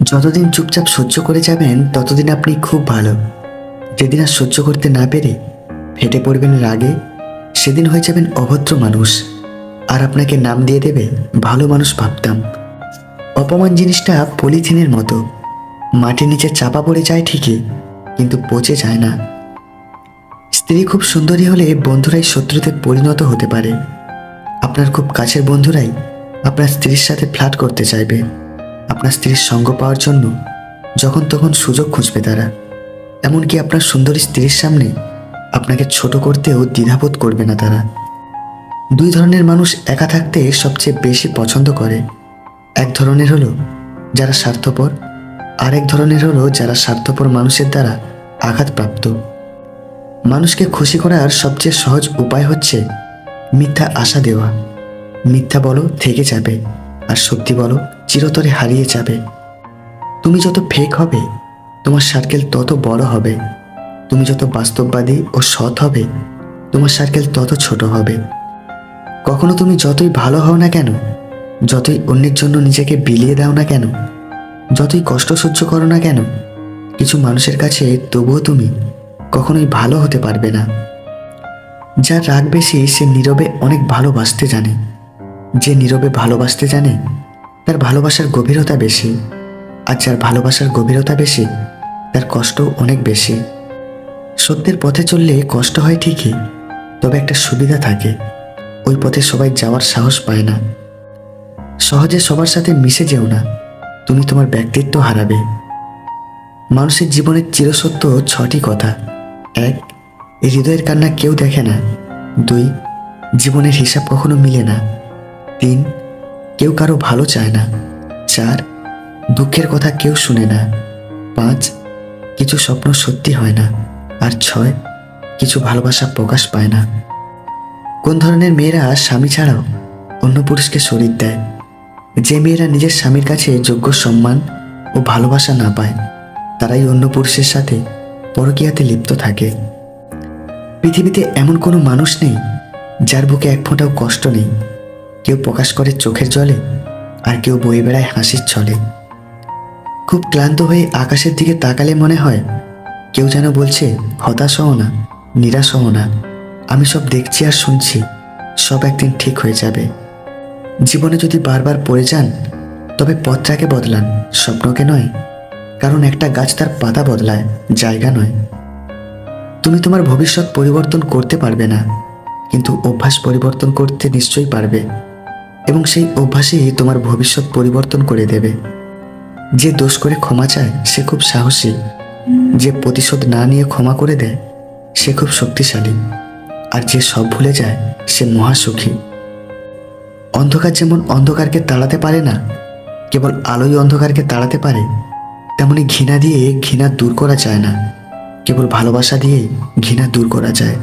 যতদিন চুপচাপ সহ্য করে যাবেন ততদিন আপনি খুব ভালো। যেদিন আর সহ্য করতে না পেরে ফেটে পড়বেন রাগে, সেদিন হয়ে যাবেন অভদ্র মানুষ। আর আপনাকে নাম দিয়ে দেবে ভালো মানুষ ভাবতাম। অপমান জিনিসটা পলিথিনের মতো, মাটির নিচে চাপা পড়ে যায় ঠিকই, কিন্তু পচে যায় না। স্ত্রী খুব সুন্দরী হলে বন্ধুরাই শত্রুতে পরিণত হতে পারে। আপনার খুব কাছের বন্ধুরাই আপনার স্ত্রীর সাথে ফ্লার্ট করতে চাইবে। আপনার স্ত্রীর সঙ্গ পাওয়ার জন্য যখন তখন সুযোগ খুঁজবে তারা। এমনকি আপনার সুন্দরী স্ত্রীর সামনে আপনাকে ছোট করতেও দ্বিধাবোধ করবে না তারা। দুই ধরনের মানুষ একা থাকতে সবচেয়ে বেশি পছন্দ করে। এক ধরনের হলো যারা স্বার্থপর, আর এক ধরনের হলো যারা স্বার্থপর মানুষের দ্বারা আঘাতপ্রাপ্ত। মানুষকে খুশি করার সবচেয়ে সহজ উপায় হচ্ছে মিথ্যা আশা দেওয়া। মিথ্যা বলো থেকে যাবে, আর সত্যি বলো চিরতরে হারিয়ে যাবে। তুমি যত ফেক হবে তোমার সার্কেল তত বড় হবে। তুমি যত বাস্তববাদী ও সৎ হবে তোমার সার্কেল তত ছোট হবে। কখনো তুমি যতই ভালো হও না কেন, যতই অন্যের জন্য নিজেকে বিলিয়ে দাও না কেন, যতই কষ্ট সহ্য করো না কেন, কিছু মানুষের কাছে তবুও তুমি কখনোই ভালো হতে পারবে না। যার রাগ বেশি সে নীরবে অনেক ভালোবাসতে জানে। যে নীরবে ভালোবাসতে জানে তার ভালোবাসার গভীরতা বেশি। আর যার ভালোবাসার গভীরতা বেশি তার কষ্টও অনেক বেশি। সত্যের পথে চললে কষ্ট হয় ঠিকই, তবে একটা সুবিধা থাকে, ওই পথে সবাই যাওয়ার সাহস পায় না। সহজে সবার সাথে মিশে যেও না, তুমি তোমার ব্যক্তিত্ব হারাবে। মানুষের জীবনের চিরসত্য 6টি কথা। 1, এই হৃদয়ের কান্না কেউ দেখে না। 2, জীবনের হিসাব কখনো মিলে না। 3, কেউ কারো ভালো চায় না। 4, দুঃখের কথা কেউ শুনে না। 5, কিছু স্বপ্ন সত্যি হয় না। আর 6, কিছু ভালোবাসা প্রকাশ পায় না। কোন ধরনের মেয়েরা স্বামী ছাড়াও অন্য পুরুষকে শরীর দেয়? যে মেয়েরা নিজের স্বামীর কাছে যোগ্য সম্মান ও ভালোবাসা না পায় তারাই অন্য পুরুষের সাথে পরকীয়াতে লিপ্ত থাকে। পৃথিবীতে এমন কোনো মানুষ নেই যার বুকে এক ফোঁটাও কষ্ট নেই। কেউ প্রকাশ করে চোখের জলে, আর কেউ বয়ে বেড়ায় হাসির ছলে। খুব ক্লান্ত হয়ে আকাশের দিকে তাকালে মনে হয় কেউ যেন বলছে, হতাশ হও না, নিরাশ হও না, আমি সব দেখছি আর শুনছি, সব একদিন ঠিক হয়ে যাবে। জীবনে যদি বারবার পড়ে যান তবে পথটাকে বদলান, স্বপ্নকে নয়। কারণ একটা গাছ তার পাতা বদলায়, জায়গা নয়। তুমি তোমার ভবিষ্যৎ পরিবর্তন করতে পারবে না, কিন্তু অভ্যাস পরিবর্তন করতে নিশ্চয়ই পারবে, এবং সেই অভ্যাসই তোমার ভবিষ্যৎ পরিবর্তন করে দেবে। যে দোষ করে ক্ষমা চায় সে খুব সাহসী। যে প্রতিশোধ না নিয়ে ক্ষমা করে দেয় সে খুব শক্তিশালী। আর যে সব ভুলে যায় সে মহাসুখী। অন্ধকার যেমন অন্ধকারকে তাড়াতে পারে না, কেবল আলোই অন্ধকারকে তাড়াতে পারে, তেমনি ঘৃণা দিয়ে ঘৃণা দূর করা যায় না, কেবল ভালোবাসা দিয়েই ঘৃণা দূর করা যায়।